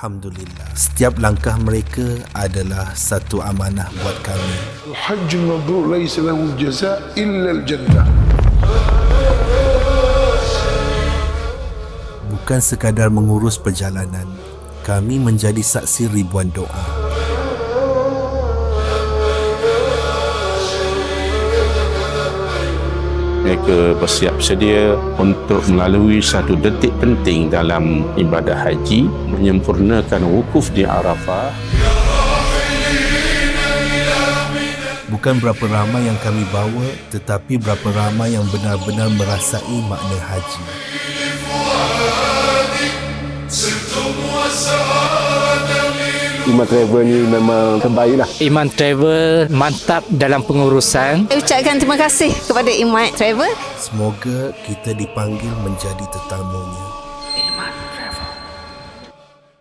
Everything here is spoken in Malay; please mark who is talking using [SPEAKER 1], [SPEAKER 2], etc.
[SPEAKER 1] Alhamdulillah, setiap langkah mereka adalah satu amanah buat kami.
[SPEAKER 2] Hajjul mabrur laisa lahu jazaa illa al-jannah.
[SPEAKER 1] Bukan sekadar mengurus perjalanan, kami menjadi saksi ribuan doa.
[SPEAKER 3] Mereka bersiap sedia untuk melalui satu detik penting dalam ibadah haji, menyempurnakan wukuf di Arafah.
[SPEAKER 1] Bukan berapa ramai yang kami bawa, tetapi berapa ramai yang benar-benar merasai makna haji.
[SPEAKER 4] Iman Travel ni memang terbaik lah.
[SPEAKER 5] Iman Travel mantap dalam pengurusan.
[SPEAKER 6] Saya ucapkan terima kasih kepada Iman Travel.
[SPEAKER 1] Semoga kita dipanggil menjadi tetamunya.